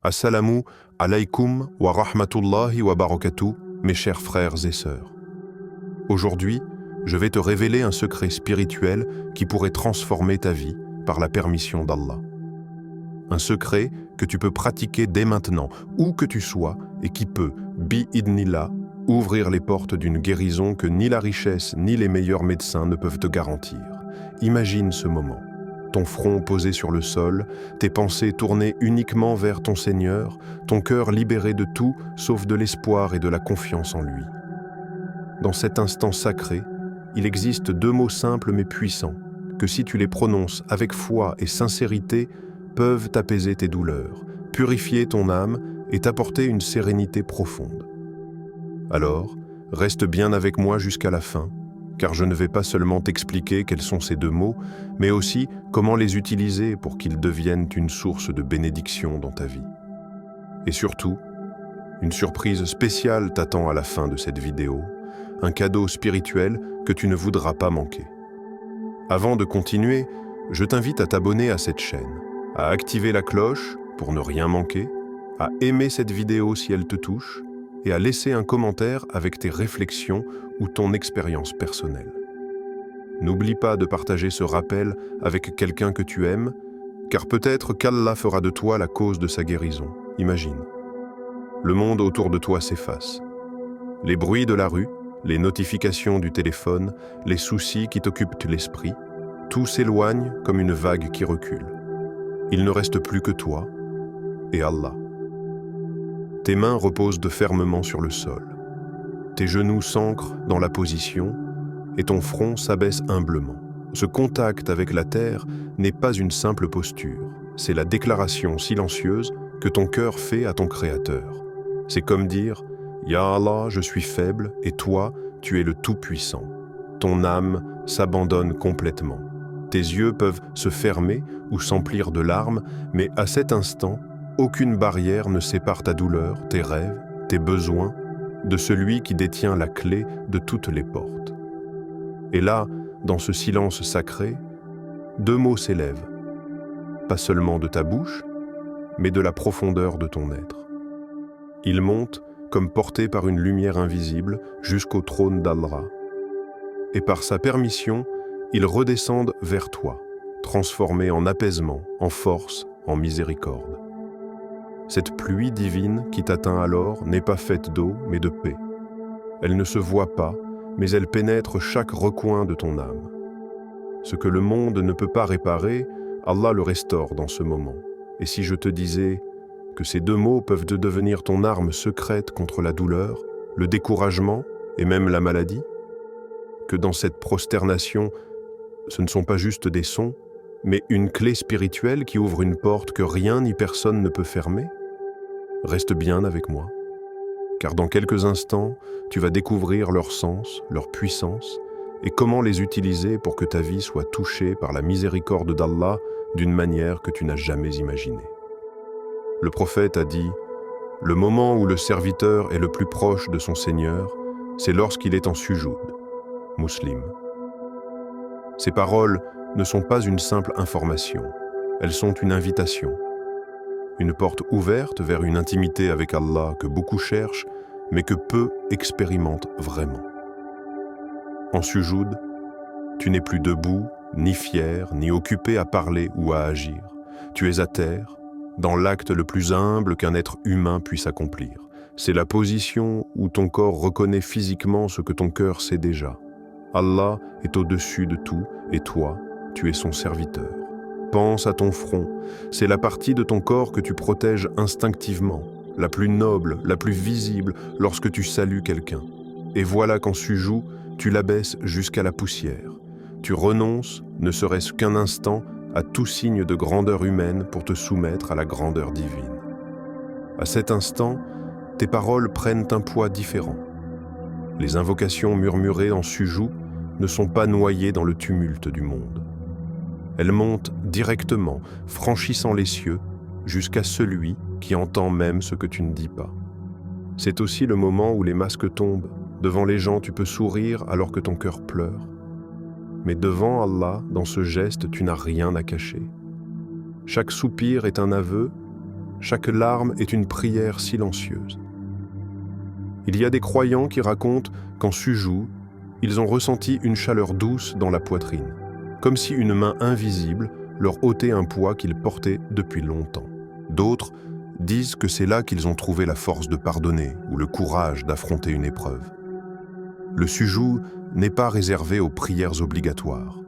Assalamu alaykum wa rahmatullahi wa barakatuh, mes chers frères et sœurs. Aujourd'hui, je vais te révéler un secret spirituel qui pourrait transformer ta vie par la permission d'Allah. Un secret que tu peux pratiquer dès maintenant, où que tu sois, et qui peut, bi-idnillah, ouvrir les portes d'une guérison que ni la richesse ni les meilleurs médecins ne peuvent te garantir. Imagine ce moment. Ton front posé sur le sol, tes pensées tournées uniquement vers ton Seigneur, ton cœur libéré de tout sauf de l'espoir et de la confiance en lui. Dans cet instant sacré, il existe deux mots simples mais puissants, que si tu les prononces avec foi et sincérité, peuvent apaiser tes douleurs, purifier ton âme et t'apporter une sérénité profonde. Alors, reste bien avec moi jusqu'à la fin, car je ne vais pas seulement t'expliquer quels sont ces deux mots, mais aussi comment les utiliser pour qu'ils deviennent une source de bénédiction dans ta vie. Et surtout, une surprise spéciale t'attend à la fin de cette vidéo, un cadeau spirituel que tu ne voudras pas manquer. Avant de continuer, je t'invite à t'abonner à cette chaîne, à activer la cloche pour ne rien manquer, à aimer cette vidéo si elle te touche, et à laisser un commentaire avec tes réflexions ou ton expérience personnelle. N'oublie pas de partager ce rappel avec quelqu'un que tu aimes, car peut-être qu'Allah fera de toi la cause de sa guérison. Imagine. Le monde autour de toi s'efface. Les bruits de la rue, les notifications du téléphone, les soucis qui t'occupent l'esprit, tout s'éloigne comme une vague qui recule. Il ne reste plus que toi et Allah. Tes mains reposent fermement sur le sol. Tes genoux s'ancrent dans la position et ton front s'abaisse humblement. Ce contact avec la terre n'est pas une simple posture, c'est la déclaration silencieuse que ton cœur fait à ton Créateur. C'est comme dire « Ya Allah, je suis faible et toi, tu es le Tout-Puissant ». Ton âme s'abandonne complètement. Tes yeux peuvent se fermer ou s'emplir de larmes, mais à cet instant, aucune barrière ne sépare ta douleur, tes rêves, tes besoins, de celui qui détient la clé de toutes les portes. Et là, dans ce silence sacré, deux mots s'élèvent, pas seulement de ta bouche, mais de la profondeur de ton être. Ils montent, comme portés par une lumière invisible, jusqu'au trône d'Allah. Et par sa permission, ils redescendent vers toi, transformés en apaisement, en force, en miséricorde. Cette pluie divine qui t'atteint alors n'est pas faite d'eau, mais de paix. Elle ne se voit pas, mais elle pénètre chaque recoin de ton âme. Ce que le monde ne peut pas réparer, Allah le restaure dans ce moment. Et si je te disais que ces deux mots peuvent devenir ton arme secrète contre la douleur, le découragement et même la maladie? Que dans cette prosternation, ce ne sont pas juste des sons, mais une clé spirituelle qui ouvre une porte que rien ni personne ne peut fermer? Reste bien avec moi, car dans quelques instants, tu vas découvrir leur sens, leur puissance, et comment les utiliser pour que ta vie soit touchée par la miséricorde d'Allah d'une manière que tu n'as jamais imaginée. Le prophète a dit « Le moment où le serviteur est le plus proche de son Seigneur, c'est lorsqu'il est en sujoud. » Muslim. Ces paroles ne sont pas une simple information, elles sont une invitation. Une porte ouverte vers une intimité avec Allah que beaucoup cherchent, mais que peu expérimentent vraiment. En sujoud, tu n'es plus debout, ni fier, ni occupé à parler ou à agir. Tu es à terre, dans l'acte le plus humble qu'un être humain puisse accomplir. C'est la position où ton corps reconnaît physiquement ce que ton cœur sait déjà. Allah est au-dessus de tout, et toi, tu es son serviteur. Pense à ton front, c'est la partie de ton corps que tu protèges instinctivement, la plus noble, la plus visible lorsque tu salues quelqu'un. Et voilà qu'en sujoud, tu l'abaisses jusqu'à la poussière. Tu renonces, ne serait-ce qu'un instant, à tout signe de grandeur humaine pour te soumettre à la grandeur divine. À cet instant, tes paroles prennent un poids différent. Les invocations murmurées en sujoud ne sont pas noyées dans le tumulte du monde. Elles montent directement, franchissant les cieux, jusqu'à celui qui entend même ce que tu ne dis pas. C'est aussi le moment où les masques tombent. Devant les gens, tu peux sourire alors que ton cœur pleure. Mais devant Allah, dans ce geste, tu n'as rien à cacher. Chaque soupir est un aveu, Chaque larme est une prière silencieuse. Il y a des croyants qui racontent qu'en sujoud, ils ont ressenti une chaleur douce dans la poitrine, comme si une main invisible leur ôtait un poids qu'ils portaient depuis longtemps. D'autres disent que c'est là qu'ils ont trouvé la force de pardonner ou le courage d'affronter une épreuve. Le sujoud n'est pas réservé aux prières obligatoires.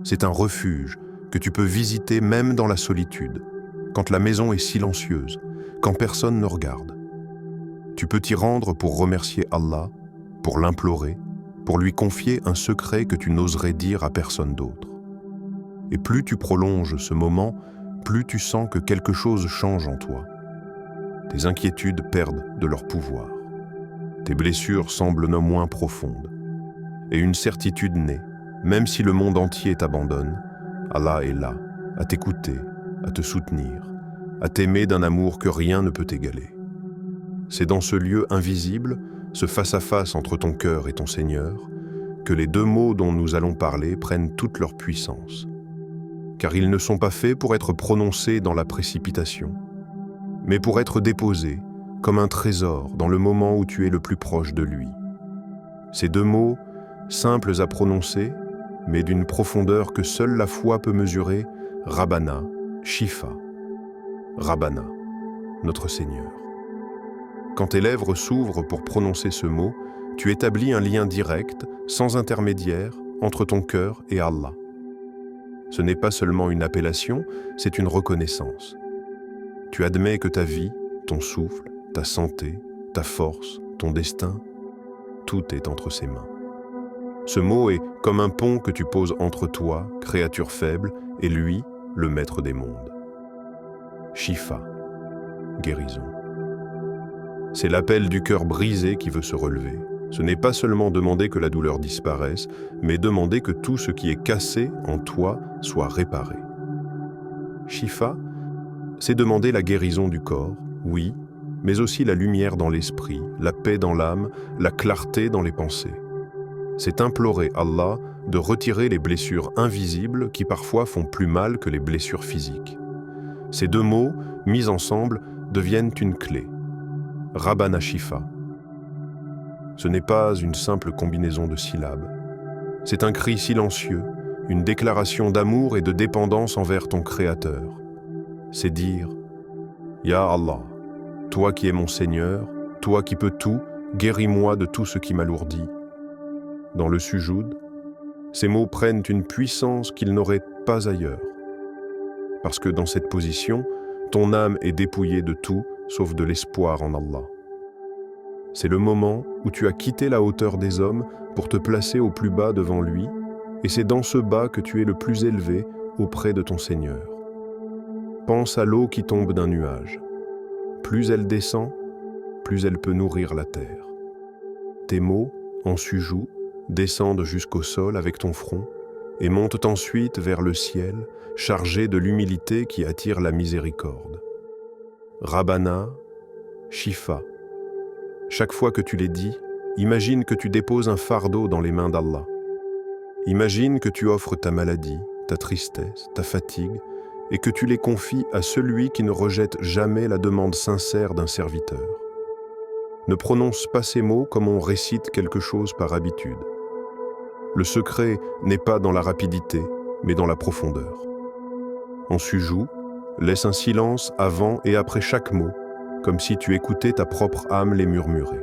C'est un refuge que tu peux visiter même dans la solitude, quand la maison est silencieuse, quand personne ne regarde. Tu peux t'y rendre pour remercier Allah, pour l'implorer, pour lui confier un secret que tu n'oserais dire à personne d'autre. Et plus tu prolonges ce moment, plus tu sens que quelque chose change en toi. Tes inquiétudes perdent de leur pouvoir. Tes blessures semblent non moins profondes. Et une certitude naît, même si le monde entier t'abandonne, Allah est là, à t'écouter, à te soutenir, à t'aimer d'un amour que rien ne peut égaler. C'est dans ce lieu invisible, ce face-à-face entre ton cœur et ton Seigneur, que les deux mots dont nous allons parler prennent toute leur puissance. Car ils ne sont pas faits pour être prononcés dans la précipitation, mais pour être déposés comme un trésor dans le moment où tu es le plus proche de lui. Ces deux mots, simples à prononcer, mais d'une profondeur que seule la foi peut mesurer, Rabbana, Shifa. Rabbana, notre Seigneur. Quand tes lèvres s'ouvrent pour prononcer ce mot, tu établis un lien direct, sans intermédiaire, entre ton cœur et Allah. Ce n'est pas seulement une appellation, c'est une reconnaissance. Tu admets que ta vie, ton souffle, ta santé, ta force, ton destin, tout est entre ses mains. Ce mot est comme un pont que tu poses entre toi, créature faible, et lui, le maître des mondes. Shifa, guérison. C'est l'appel du cœur brisé qui veut se relever. Ce n'est pas seulement demander que la douleur disparaisse, mais demander que tout ce qui est cassé en toi soit réparé. Shifa, c'est demander la guérison du corps, oui, mais aussi la lumière dans l'esprit, la paix dans l'âme, la clarté dans les pensées. C'est implorer Allah de retirer les blessures invisibles qui parfois font plus mal que les blessures physiques. Ces deux mots, mis ensemble, deviennent une clé. Rabbana Shifa. Ce n'est pas une simple combinaison de syllabes. C'est un cri silencieux, une déclaration d'amour et de dépendance envers ton Créateur. C'est dire « Ya Allah, toi qui es mon Seigneur, toi qui peux tout, guéris-moi de tout ce qui m'alourdit. » Dans le sujoud, ces mots prennent une puissance qu'ils n'auraient pas ailleurs. Parce que dans cette position, ton âme est dépouillée de tout, sauf de l'espoir en Allah. C'est le moment où tu as quitté la hauteur des hommes pour te placer au plus bas devant lui, et c'est dans ce bas que tu es le plus élevé auprès de ton Seigneur. Pense à l'eau qui tombe d'un nuage. Plus elle descend, plus elle peut nourrir la terre. Tes mots, en sujoud, descendent jusqu'au sol avec ton front et montent ensuite vers le ciel, chargés de l'humilité qui attire la miséricorde. Rabbana, Shifa. Chaque fois que tu les dis, imagine que tu déposes un fardeau dans les mains d'Allah. Imagine que tu offres ta maladie, ta tristesse, ta fatigue, et que tu les confies à celui qui ne rejette jamais la demande sincère d'un serviteur. Ne prononce pas ces mots comme on récite quelque chose par habitude. Le secret n'est pas dans la rapidité, mais dans la profondeur. En sujoud, laisse un silence avant et après chaque mot, comme si tu écoutais ta propre âme les murmurer.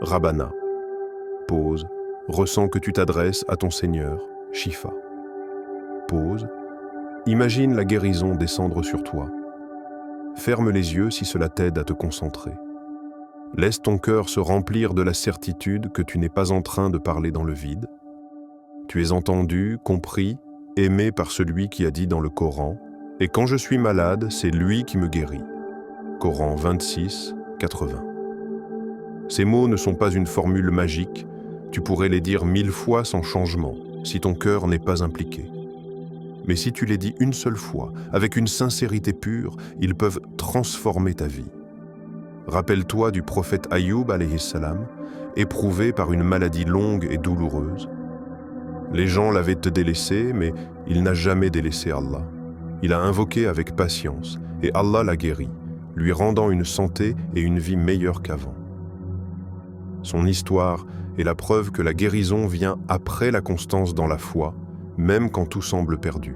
Rabbana. Pause, ressens que tu t'adresses à ton Seigneur, Shifa. Pause, imagine la guérison descendre sur toi. Ferme les yeux si cela t'aide à te concentrer. Laisse ton cœur se remplir de la certitude que tu n'es pas en train de parler dans le vide. Tu es entendu, compris, aimé par celui qui a dit dans le Coran « Et quand je suis malade, c'est lui qui me guérit ». Coran 26, 80. Ces mots ne sont pas une formule magique, tu pourrais les dire 1000 fois sans changement, si ton cœur n'est pas impliqué. Mais si tu les dis une seule fois, avec une sincérité pure, ils peuvent transformer ta vie. Rappelle-toi du prophète Ayoub, alayhi salam, éprouvé par une maladie longue et douloureuse. Les gens l'avaient délaissé, mais il n'a jamais délaissé Allah. Il a invoqué avec patience, et Allah l'a guéri, lui rendant une santé et une vie meilleures qu'avant. Son histoire est la preuve que la guérison vient après la constance dans la foi, même quand tout semble perdu.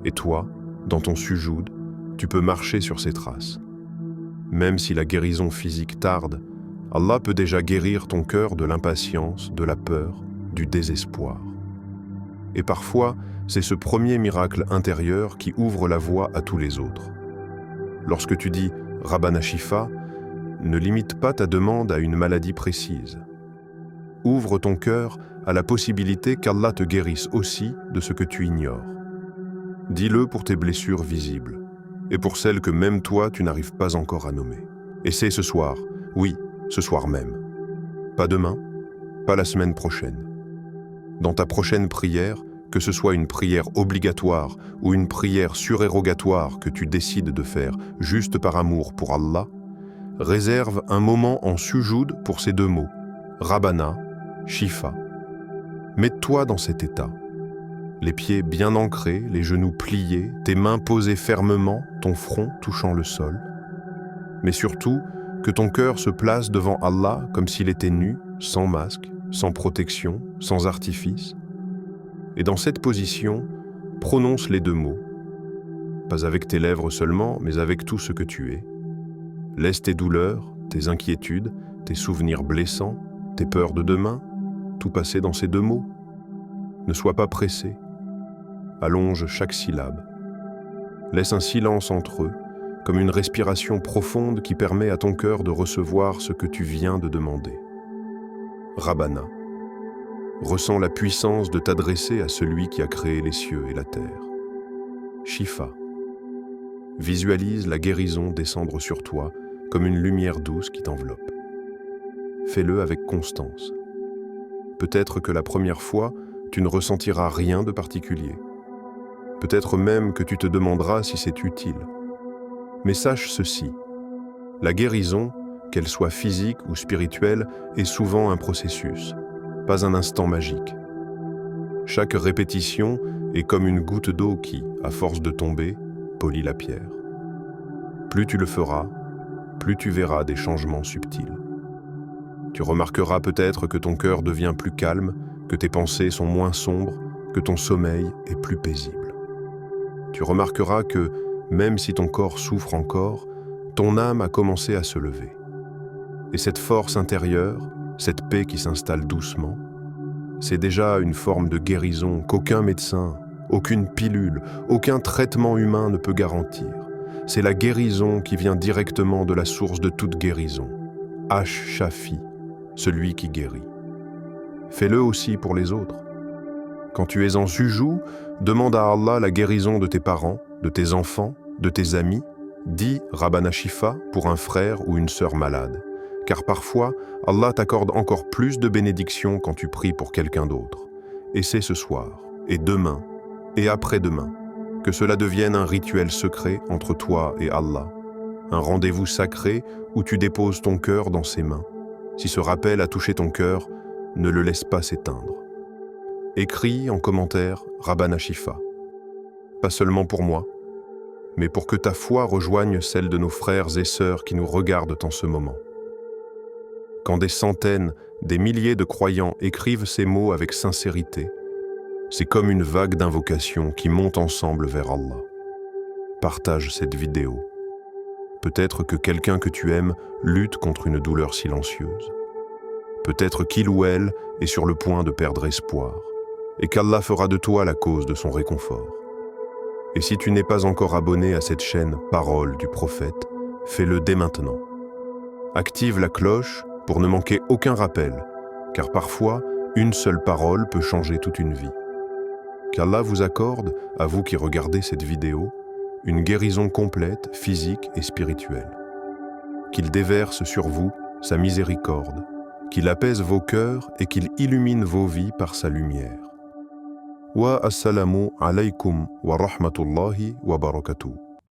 Et toi, dans ton sujoud, tu peux marcher sur ses traces. Même si la guérison physique tarde, Allah peut déjà guérir ton cœur de l'impatience, de la peur, du désespoir. Et parfois, c'est ce premier miracle intérieur qui ouvre la voie à tous les autres. Lorsque tu dis « Rabbana Shifa », ne limite pas ta demande à une maladie précise. Ouvre ton cœur à la possibilité qu'Allah te guérisse aussi de ce que tu ignores. Dis-le pour tes blessures visibles, et pour celles que même toi tu n'arrives pas encore à nommer. Et c'est ce soir, oui, ce soir même. Pas demain, pas la semaine prochaine. Dans ta prochaine prière, que ce soit une prière obligatoire ou une prière surérogatoire que tu décides de faire juste par amour pour Allah, réserve un moment en sujoud pour ces deux mots, Rabbana, Shifa. Mets-toi dans cet état. Les pieds bien ancrés, les genoux pliés, tes mains posées fermement, ton front touchant le sol. Mais surtout, que ton cœur se place devant Allah comme s'il était nu, sans masque, sans protection, sans artifice. Et dans cette position, prononce les deux mots. Pas avec tes lèvres seulement, mais avec tout ce que tu es. Laisse tes douleurs, tes inquiétudes, tes souvenirs blessants, tes peurs de demain, tout passer dans ces deux mots. Ne sois pas pressé. Allonge chaque syllabe. Laisse un silence entre eux, comme une respiration profonde qui permet à ton cœur de recevoir ce que tu viens de demander. Rabbana. Ressens la puissance de t'adresser à celui qui a créé les cieux et la terre. Shifa. Visualise la guérison descendre sur toi comme une lumière douce qui t'enveloppe. Fais-le avec constance. Peut-être que la première fois, tu ne ressentiras rien de particulier. Peut-être même que tu te demanderas si c'est utile. Mais sache ceci, la guérison, qu'elle soit physique ou spirituelle, est souvent un processus, pas un instant magique. Chaque répétition est comme une goutte d'eau qui, à force de tomber, polit la pierre. Plus tu le feras, plus tu verras des changements subtils. Tu remarqueras peut-être que ton cœur devient plus calme, que tes pensées sont moins sombres, que ton sommeil est plus paisible. Tu remarqueras que, même si ton corps souffre encore, ton âme a commencé à se lever. Et cette force intérieure, cette paix qui s'installe doucement, c'est déjà une forme de guérison qu'aucun médecin, aucune pilule, aucun traitement humain ne peut garantir. C'est la guérison qui vient directement de la source de toute guérison, Ash-Shafi, celui qui guérit. Fais-le aussi pour les autres. Quand tu es en sujoud, demande à Allah la guérison de tes parents, de tes enfants, de tes amis. Dis Rabbana Shifa pour un frère ou une sœur malade. Car parfois, Allah t'accorde encore plus de bénédictions quand tu pries pour quelqu'un d'autre. Et c'est ce soir, et demain, et après-demain, que cela devienne un rituel secret entre toi et Allah. Un rendez-vous sacré où tu déposes ton cœur dans ses mains. Si ce rappel a touché ton cœur, ne le laisse pas s'éteindre. Écris en commentaire Rabbana Shifa. Pas seulement pour moi, mais pour que ta foi rejoigne celle de nos frères et sœurs qui nous regardent en ce moment. Quand des centaines, des milliers de croyants écrivent ces mots avec sincérité, c'est comme une vague d'invocations qui monte ensemble vers Allah. Partage cette vidéo. Peut-être que quelqu'un que tu aimes lutte contre une douleur silencieuse. Peut-être qu'il ou elle est sur le point de perdre espoir, et qu'Allah fera de toi la cause de son réconfort. Et si tu n'es pas encore abonné à cette chaîne Parole du Prophète, fais-le dès maintenant. Active la cloche pour ne manquer aucun rappel, car parfois, une seule parole peut changer toute une vie. Qu'Allah vous accorde, à vous qui regardez cette vidéo, une guérison complète, physique et spirituelle. Qu'il déverse sur vous sa miséricorde, qu'il apaise vos cœurs et qu'il illumine vos vies par sa lumière. Wa assalamu alaykum wa rahmatullahi wa barakatuh.